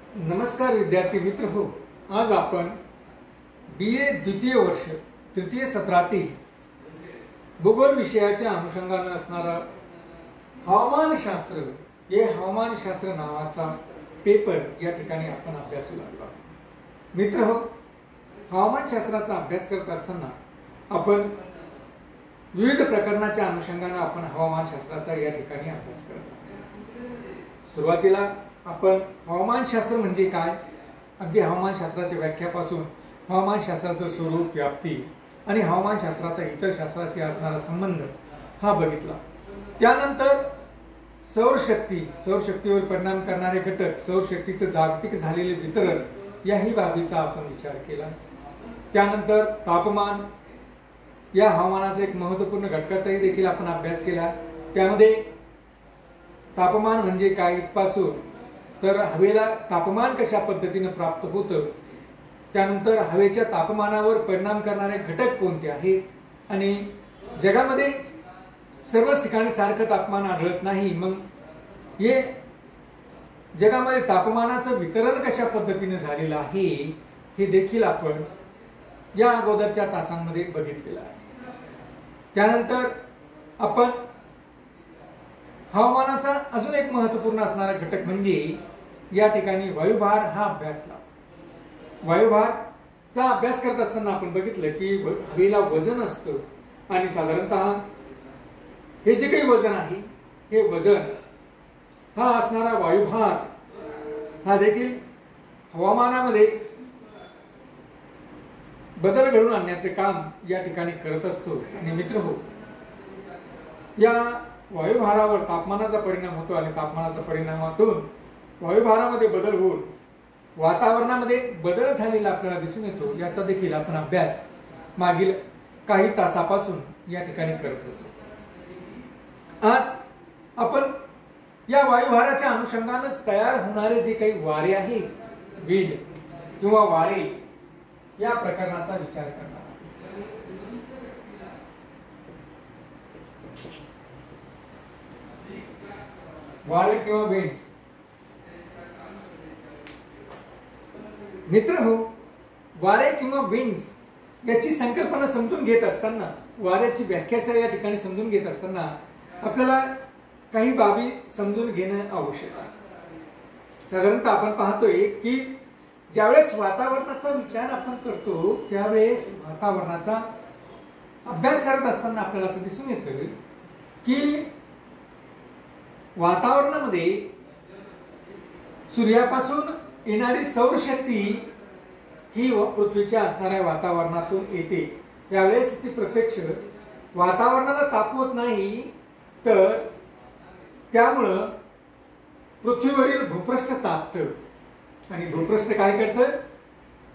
नमस्कार विद्यार्थी मित्र हो, आज आपण BA द्वितीय वर्ष तृतीय सत्रातील भूगोल विषयाच्या अनुषंगाने असणारा हवामानशास्त्र हे हवामानशास्त्र नावाचा पेपर या ठिकाणी आपण अभ्यासू लागलो आहोत। मित्र हो, हवामानशास्त्राचा अभ्यास करत असताना आपण विविध प्रकरणाच्या अनुषंगाने आपण हवामानशास्त्राचा या ठिकाणी अभ्यास करत आहोत। सुरुवातीला आपण हवामानशास्त्र म्हणजे काय, अगदी हवामानशास्त्राच्या व्याख्यापासून हवामानशास्त्राचं स्वरूप, व्याप्ती आणि हवामानशास्त्राचा इतर शास्त्राशी असणारा संबंध हा बघितला। त्यानंतर सौरशक्तीवर परिणाम करणारे घटक, सौरशक्तीचं जागतिक झालेले वितरण याही बाबीचा आपण विचार केला। त्यानंतर तापमान या हवामानाचा एक महत्त्वपूर्ण घटकाचाही देखील आपण अभ्यास केला। त्यामध्ये तापमान म्हणजे काय इथपासून तर हवेला तापमान कशा पद्धतीने प्राप्त होतं, त्यानंतर हवेच्या तापमानावर परिणाम करणारे घटक कोणते आहेत आणि जगामध्ये सर्वच ठिकाणी सारखं तापमान आढळत नाही, मग हे जगामध्ये तापमानाचं वितरण कशा पद्धतीने झालेलं आहे हे देखील आपण या अगोदरच्या तासांमध्ये बघितलेलं आहे। त्यानंतर आपण हवामानाचा अजून एक महत्त्वपूर्ण असणारा घटक म्हणजे या ठिकाणी वायुभार हा अभ्यासला। वायुभारचा अभ्यास करत असताना आपण बघितलं की हवेला वजन असतं आणि साधारणतः हे जे काही वजन आहे हे वजन हा असणारा वायुभार हा देखील हवामानामध्ये बदल घडवून आणण्याचे काम या ठिकाणी करत असतो। आणि मित्र हो, या वायुभारावर तापमानाचा परिणाम होतो आणि तापमानाच्या परिणामातून वायुभारामध्ये बदल होऊन वातावरणामध्ये बदल झालेला आपल्याला दिसून येतो। याचा देखील आपण अभ्यास मागील काही तासापासून या ठिकाणी करत होतो। आज आपण या वायुभाराच्या अनुषंगानेच तयार होणारे जे काही वारे आहेत, विंड किंवा वारे या प्रकरणाचा विचार करणार। वारे किंवा विंड्स, मित्र हो, वारे किंवा विंड्स याची संकल्पना समजून घेत असताना, वाऱ्याची व्याख्या या ठिकाणी समजून घेत असताना आपल्याला काही बाबी समजून घेणं आवश्यक आहे। साधारणतः आपण पाहतोय की ज्यावेळेस वातावरणाचा विचार आपण करतो त्यावेळेस वातावरणाचा अभ्यास करत असताना आपल्याला असं दिसून येतं की वातावरणामध्ये सूर्यापासून येणारी सौरशक्ती ही पृथ्वीच्या असणाऱ्या वातावरणातून येते। त्यावेळेस ती प्रत्यक्ष वातावरणाला तापवत नाही, तर त्यामुळं पृथ्वीवरील भूपृष्ठ तापतं आणि भूपृष्ठ काय करतं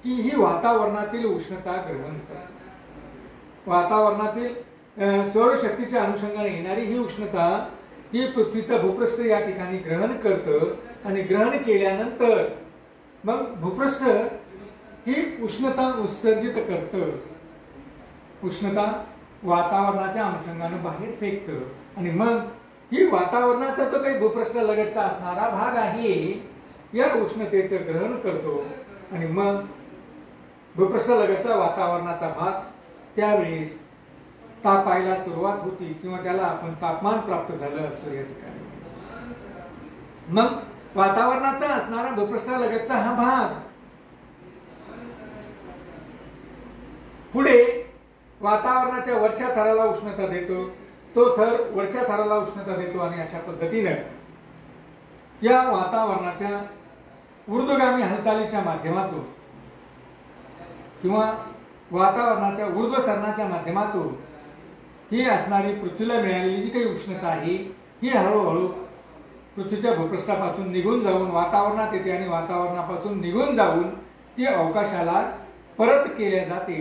की ही वातावरणातील उष्णता ग्रहण करतं। वातावरणातील सौरशक्तीच्या अनुषंगाने येणारी ही उष्णता ही पृथ्वीचं भूपृष्ठ या ठिकाणी ग्रहण करतं आणि ग्रहण केल्यानंतर मग भूपृष्ठ ही उष्णता उत्सर्जित करतं, उष्णता वातावरणाच्या अनुषंगाने बाहेर फेकतं आणि मग ही वातावरणाचा जो काही भूपृष्ठ लगतचा असणारा भाग आहे या उष्णतेचं ग्रहण करतो आणि मग भूपृष्ठ लगतचा वातावरणाचा भाग त्यावेळेस तापायला सुरुवात होती किंवा त्याला आपण तापमान प्राप्त झालं असं या ठिकाणी। मग वातावरणाचा असणारा भूपृष्ठालगतचा हा भाग पुढे वातावरणाच्या वरच्या थराला उष्णता देतो, तो थर वरच्या थराला उष्णता देतो आणि अशा पद्धतीने या वातावरणाच्या ऊर्ध्वगामी हालचालीच्या माध्यमातून किंवा वातावरणाच्या ऊर्ध्वसरणाच्या माध्यमातून ही असणारी पृथ्वीला मिळालेली जी काही उष्णता आहे ही हळूहळू पृथ्वीच्या भूपृष्ठापासून निघून जाऊन वातावरणात येते आणि वातावरणापासून निघून जाऊन ती अवकाशाला परत केल्या जाते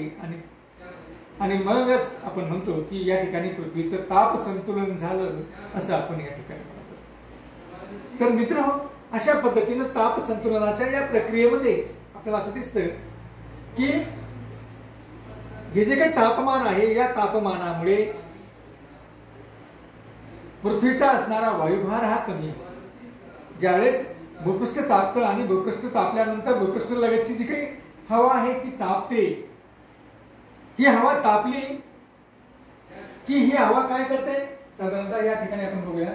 आणि मगच आपण म्हणतो की या ठिकाणी पृथ्वीचं ताप संतुलन झालं असं आपण या ठिकाणी म्हणत असतो। तर मित्र हो, अशा पद्धतीने ताप संतुलनाच्या या प्रक्रियेमध्येच आपल्याला असं दिसतं की हे जे काही तापमान आहे या तापमानामुळे पृथ्वीचा असणारा वायुभार हा कमी होतो। ज्यावेळेस भूपृष्ठ तापतं आणि भूपृष्ठ तापल्यानंतर भूपृष्ठ लगतची जी काही हवा आहे ती तापते. ही हवा तापली की ही हवा काय करते, साधारणतः या ठिकाणी आपण बघूया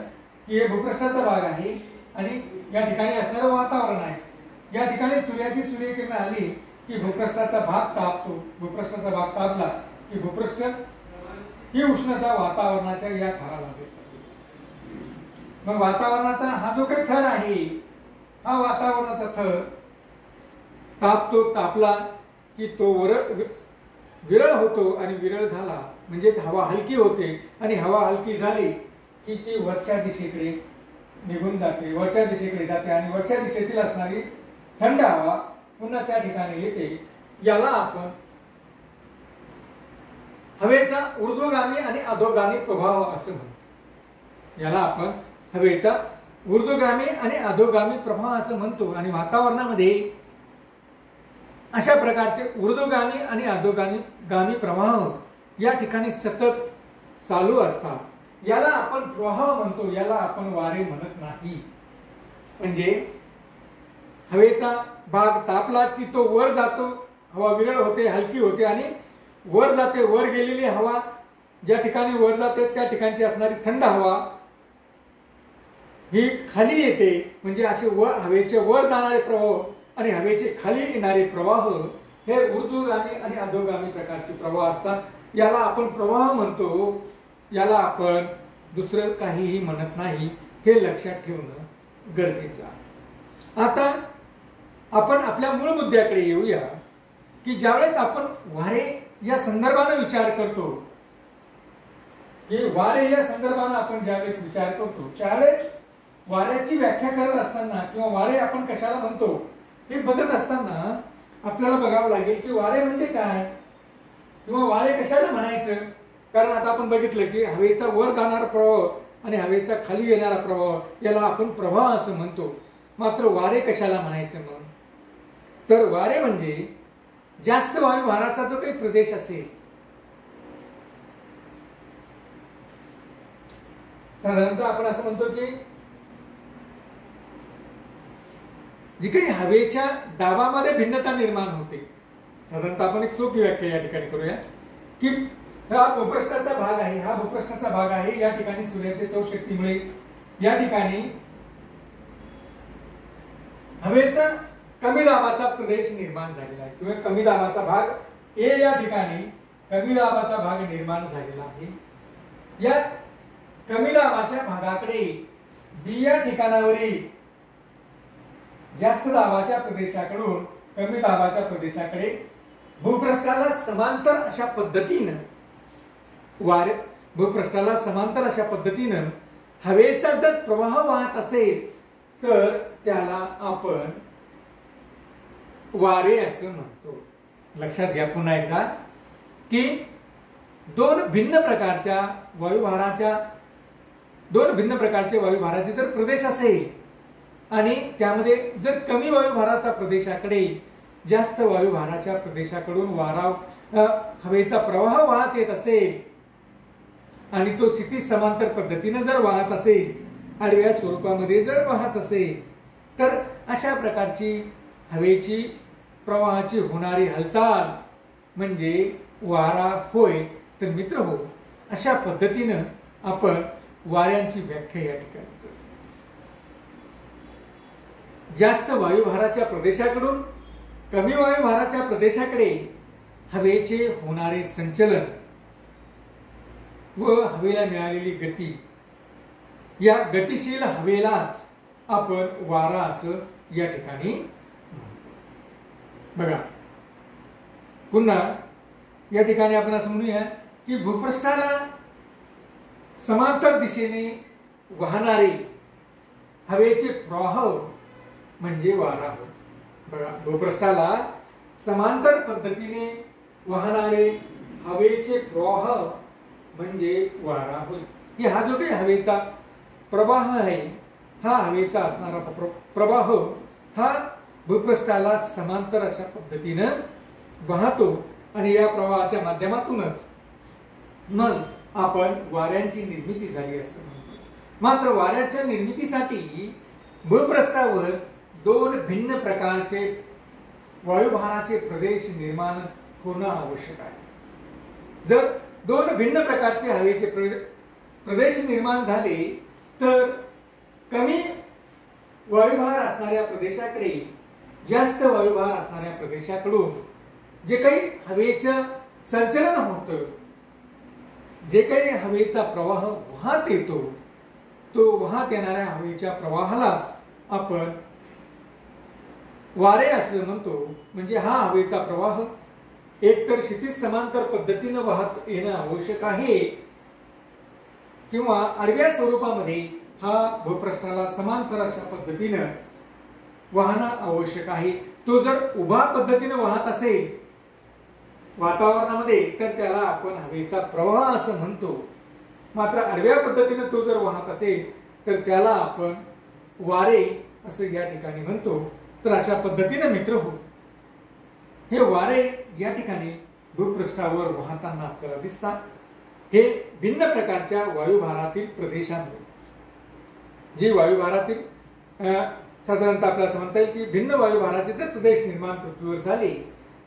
की हे भूपृष्ठाचा भाग आहे आणि या ठिकाणी असणारं वातावरण आहे. या ठिकाणी सूर्याची सूर्यकिरण आली की भूपृष्ठाचा भाग तापतो. भूपृष्ठाचा भाग तापला की भूपृष्ठ ही उष्णता वातावरणाच्या या थराला देते. मग वातावरणाचा हा जो काही थर आहे हा वातावरणाचा थर तापतो. तापला की तो विरळ होतो आणि विरळ झाला म्हणजेच हवा हलकी होते आणि हवा हलकी झाली की ती वरच्या दिशेकडे निघून जाते, वरच्या दिशेकडे जाते आणि वरच्या दिशेतील असणारी थंड हवा पुन्हा त्या ठिकाणी येते. याला आपण हवेचा ऊर्ध्वगामी आणि अधोगामी प्रभाव असं म्हणतो. याला आपण हवेचा ऊर्ध्वगामी आणि अधोगामी प्रभाव असं म्हणतो. आणि अशा प्रकारचे ऊर्ध्वगामी आणि अधोगामी प्रवाह या ठिकाणी सतत चालू असतात. याला आपण प्रवाह म्हणतो, याला आपण वारे म्हणत नाही. म्हणजे हवेचा भाग तापला की तो वर जातो, हवा विरळ होते, हलकी होते आणि वर जाते. वर गेलेली हवा ज्या ठिकाणी वर जाते त्या ठिकाणची असणारी थंड हवा ही खाली येते. म्हणजे असे हवेचे वर जाणारे प्रवाह आणि हवेचे खाली येणारे प्रवाह हे ऊर्ध्वगामी आणि अधोगामी प्रकारचे प्रवाह असतात. याला आपण प्रवाह म्हणतो, याला आपण दुसरं काहीही म्हणत नाही. हे लक्षात ठेवणं गरजेचं आहे. आता आपण आपल्या मूळ मुद्द्याकडे येऊया की ज्यावेळेस आपण वारे या संदर्भाने विचार करतो की वारे या संदर्भाने आपण ज्यावेळेस विचार करतो त्यावेळेस वाऱ्याची व्याख्या करत असताना किंवा वारे आपण कशाला म्हणतो हे बघत असताना आपल्याला बघावं लागेल की वारे म्हणजे काय किंवा वारे कशाला म्हणायचं. कारण आता आपण बघितलं की हवेचा वर जाणारा प्रवाह आणि हवेचा खाली येणारा प्रवाह याला आपण प्रवाह असं म्हणतो. मात्र वारे कशाला म्हणायचं मग, तर वारे म्हणजे जास्त वायुभाराचा जो काही प्रदेश असेल, साधारणतः आपण असं म्हणतो की जी काही हवेच्या दाबामध्ये भिन्नता निर्माण होते. साधारणतः आपण एक सोपी व्याख्या या ठिकाणी करूया की हा भूपृष्ठाचा भाग आहे, हा भूपृष्ठाचा भाग आहे. या ठिकाणी सूर्याच्या सौरशक्तीमुळे या ठिकाणी हवेचा कमी दाबाचा प्रदेश निर्माण झालेला आहे किंवा कमी दाबाचा भाग ए या ठिकाणी कमी दाबाचा भाग निर्माण झालेला आहे. या कमी दाबाच्या भागाकडे बी या ठिकाणावरील जास्त दाबाच्या प्रदेशाकडून कमी दाबाच्या प्रदेशाकडे भूपृष्ठाला समांतर अशा पद्धतीनं भूपृष्ठाला समांतर अशा पद्धतीनं हवेचा जर प्रवाह वाहत असेल तर त्याला आपण वारे असं म्हणतो. लक्षात घ्या पुन्हा एकदा की दोन भिन्न प्रकारचे वायुभाराचे जर प्रदेश असेल आणि त्यामध्ये जर कमी वायुभाराचा प्रदेशाकडे जास्त वायुभाराच्या प्रदेशाकडून हवेचा प्रवाह वाहत येत असेल आणि तो क्षितिज समांतर पद्धतीने जर वाहत असेल, आडव्या स्वरूपामध्ये जर वाहत असेल, तर अशा प्रकारची हवेची प्रवाहाची होणारी हालचाल म्हणजे वारा होय. तर मित्र हो, अशा पद्धतीनं आपण वाऱ्यांची व्याख्या या ठिकाणी करू. जास्त वायुभाराच्या प्रदेशाकडून कमी वायुभाराच्या प्रदेशाकडे हवेचे होणारे संचलन व हवेला मिळालेली गती, या गतिशील हवेलाच आपण वारा असं या ठिकाणी बघा. पुन्हा या ठिकाणी आपण असं म्हणूया की भूपृष्ठाला समांतर दिशेने वाहणारे हवेचे प्रवाह म्हणजे वारा होय. बघा, भूपृष्ठाला समांतर पद्धतीने वाहणारे हवेचे प्रवाह म्हणजे वारा होय. हा जो काही हवेचा प्रवाह आहे, हा हवेचा असणारा प्रवाह हा भूपृष्ठाला समांतर अशा पद्धतीनं वाहतो आणि या प्रवाहाच्या माध्यमातूनच मग आपण वाऱ्यांची निर्मिती झाली असं म्हणतो. मात्र वाऱ्याच्या निर्मितीसाठी भूपृष्ठावर दोन भिन्न प्रकारचे वायुभाराचे प्रदेश निर्माण होणं आवश्यक आहे। जर दोन भिन्न प्रकारचे हवेचे प्रदेश निर्माण झाले तर कमी वायुभार असणाऱ्या प्रदेशाकडे जास्त वायुभार असणाऱ्या प्रदेशाकडून जे काही हवेचं संचलन होतं, जे काही हवेचा प्रवाह वाहत येतो, तो वाहत येणाऱ्या हवेच्या प्रवाहालाच आपण वारे असं म्हणतो। म्हणजे हा हवेचा प्रवाह एकतर क्षितिज समांतर पद्धतीने वाहत येणं आवश्यक आहे किंवा आडव्या स्वरूपामध्ये हा भूपृष्ठाला समांतर अशा पद्धतीने वाहणं आवश्यक आहे। तो जर उभा पद्धतीने वाहत असेल वातावरणामध्ये तर त्याला आपण हवेचा प्रवाह असं म्हणतो। मात्र आडव्या पद्धतीने तो जर वाहत असेल तर त्याला आपण वारे असं या ठिकाणी म्हणतो। तर अशा पद्धतीने मित्र हो, हे वारे या ठिकाणी भूपृष्ठावर वाहताना आपल्याला दिसतात। हे भिन्न प्रकारच्या वायुभारातील प्रदेशांमध्ये जी वायुभारातील साधारणतः आपल्याला असं म्हणता येईल की भिन्न वायुभाराचे जर प्रदेश निर्माण पृथ्वीवर झाले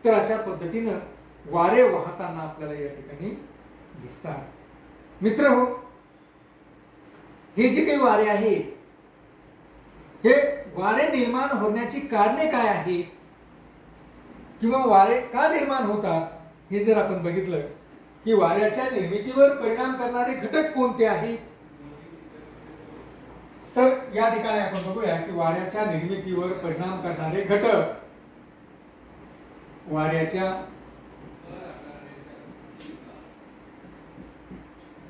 तर अशा पद्धतीनं वारे वाहताना आपल्याला या ठिकाणी दिसतात। मित्र हो, हे जे काही वारे आहेत, हे वारे निर्माण होण्याची कारणे काय आहेत किंवा वारे का निर्माण होतात हे जर आपण बघितलं की वाऱ्याच्या निर्मितीवर परिणाम करणारे घटक कोणते आहेत, तर या ठिकाणी आपण बघूया की वाऱ्याच्या निर्मितीवर परिणाम करणारे घटक, वाऱ्याच्या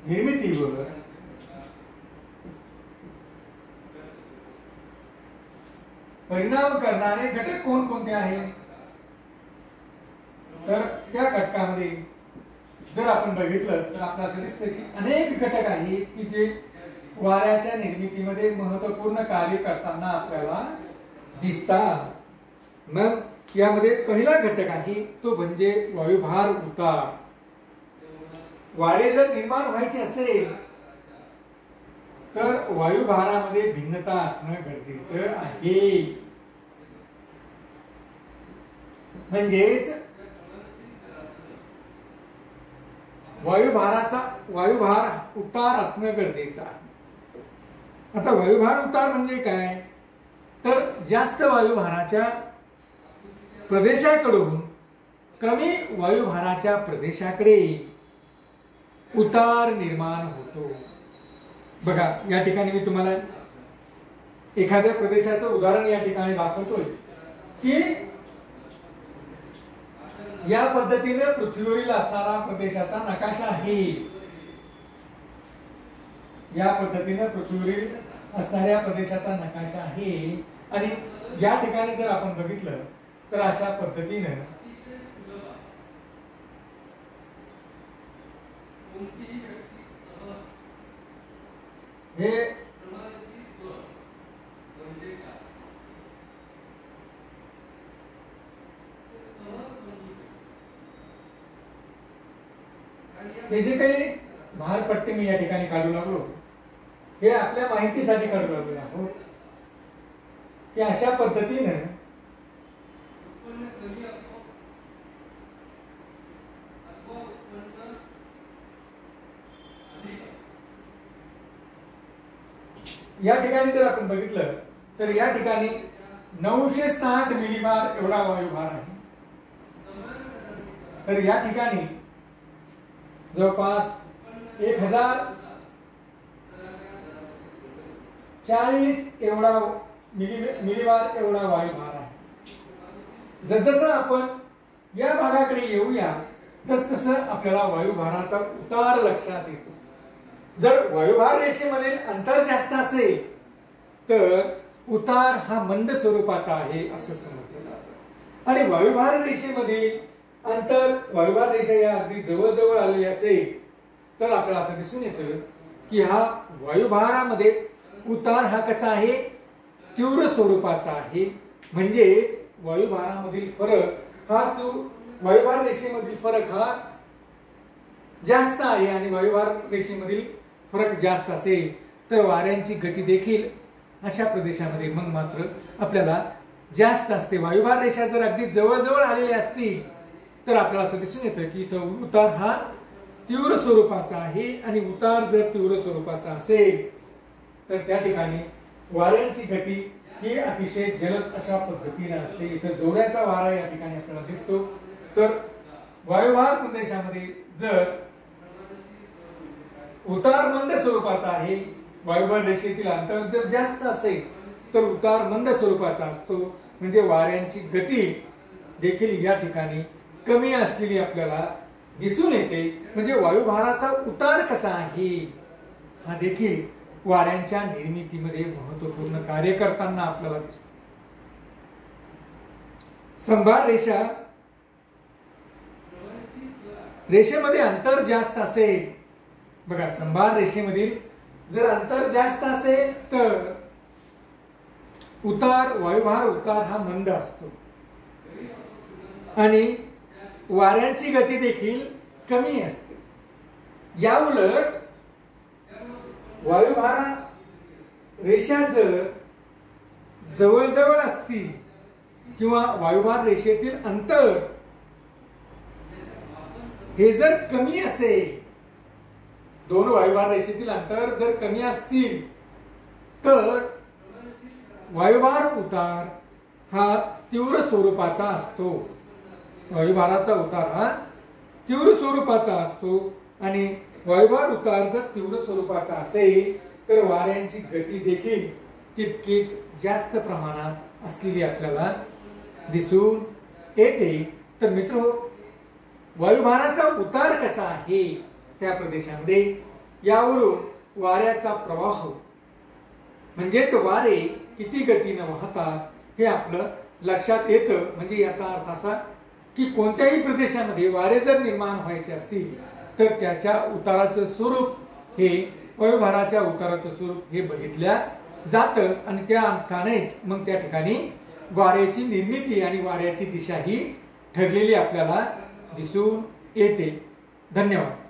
निर्मितीवर परिणाम करणारे घटक कोणकोणते आहेत, तर त्या घटकामध्ये जर आपण बघितलं तर आपल्याला असं दिसतं की अनेक घटक आहेत की जे वाऱ्याच्या निर्मितीमध्ये महत्त्वपूर्ण कार्य करताना आपल्याला दिसतात। मग यामध्ये पहिला घटक आहे तो म्हणजे वायुभार उतार। वारे जर निर्माण व्हायचे असेल तर वायुभारामध्ये भिन्नता असणं गरजेचं आहे। म्हणजेच वायुभार उतार असणं गरजेचं आहे। आता वायुभार उतार म्हणजे काय, तर जास्त वायुभाराच्या प्रदेशाकडून कमी वायुभाराच्या प्रदेशाकडे उतार निर्माण होतो। बघा या ठिकाणी मी तुम्हाला एखाद्या प्रदेशाचं उदाहरण या ठिकाणी दाखवतोय की या पद्धतीने पृथ्वीवरील असणारा प्रदेशाचा नकाशा आहे। या पद्धतीने पृथ्वीवरील असणाऱ्या प्रदेशाचा नकाशा आहे आणि या ठिकाणी जर आपण बघितलं तर अशा पद्धतीने हे जे काही भारपट्टी मी या ठिकाणी काढू लागलो हे आपल्या माहितीसाठी काढू लागलो आहोत की अशा पद्धतीने या ठिकाणी जर आपण बघितलं तर या ठिकाणी 960 मिलीबार एवढा वायुभार आहे। तर या ठिकाणी जवळपास 1040 एवढा मिलीबार एवढा वायुभार आहे। जसजसं आपण या भागाकडे येऊया तसतसं आपल्याला वायुभाराचा उतार लक्षात येतो। जर वायुभार रेषेमधील अंतर जास्त असेल तर उतार हा मंद स्वरूपाचा आहे असं समजलं जातं आणि वायुभार रेषेमधील अंतर, वायुभार रेषा या अगदी जवळ आलेली असेल तर आपल्याला असं दिसून येतं की हा वायुभारामध्ये उतार हा कसा आहे, तीव्र स्वरूपाचा आहे। म्हणजेच वायुभारामधील फरक हा वायुभार रेषेमधील फरक हा जास्त आहे आणि वायुभार रेषेमधील फरक जास्त असेल तर वाऱ्यांची गती देखील अशा प्रदेशामध्ये मग मात्र आपल्याला जास्त असते. वायुभार रेषा जर अगदी जवळजवळ आलेल्या असतील तर आपल्याला असं दिसून येतं की इथं उतार हा तीव्र स्वरूपाचा आहे आणि उतार जर तीव्र स्वरूपाचा असेल तर त्या ठिकाणी वाऱ्यांची गती ही अतिशय जलद अशा पद्धतीने असते. इथं जोराचा वारा या ठिकाणी आपल्याला दिसतो. तर वायुभार प्रदेशामध्ये जर उतार मंद स्वरूपाचा आहे, वायुभार रेषेतील अंतर जर जास्त असेल तर उतार मंद स्वरूपाचा असतो, म्हणजे वाऱ्यांची गती देखील या ठिकाणी कमी असलेली आपल्याला दिसून येते. म्हणजे वायुभाराचा उतार कसा आहे हा देखील वाऱ्यांच्या निर्मितीमध्ये महत्वपूर्ण कार्य करताना आपल्याला दिसतो. संभार रेषेमध्ये अंतर जास्त असेल, बघा संभार रेषेमधील जर अंतर जास्त असेल तर उतार वायुभार उतार हा मंद असतो आणि वाऱ्यांची गती देखील कमी असते. या उलट वायुभार रेषा जर जवळजवळ असतील किंवा वायुभार रेषेतील अंतर हे जर कमी असेल, दोन वायुभार रेषेतील अंतर जर कमी असतील तर वायुभार उतार हा तीव्र स्वरूपाचा असतो. वायुभाराचा उतार हा तीव्र स्वरूपाचा असतो आणि वायुभार उतार जर तीव्र स्वरूपाचा असेल तर वाऱ्यांची गती देखील तितकीच जास्त प्रमाणात असलेली आपल्याला दिसून येते. तर मित्र, वायुभाराचा उतार कसा आहे त्या प्रदेशामध्ये यावरून वाऱ्याचा प्रवाह म्हणजेच वारे किती गतीने वाहतात हे आपलं लक्षात येतं. म्हणजे याचा अर्थ असा की कोणत्याही प्रदेशामध्ये वारे जर निर्माण व्हायचे असतील तर त्याच्या उताराचं स्वरूप हे वायुभाराच्या उताराचं स्वरूप हे बघितल्या जातं आणि त्या अर्थानेच मग त्या ठिकाणी वाऱ्याची निर्मिती आणि वाऱ्याची दिशा ही ठरलेली आपल्याला दिसून येते. धन्यवाद.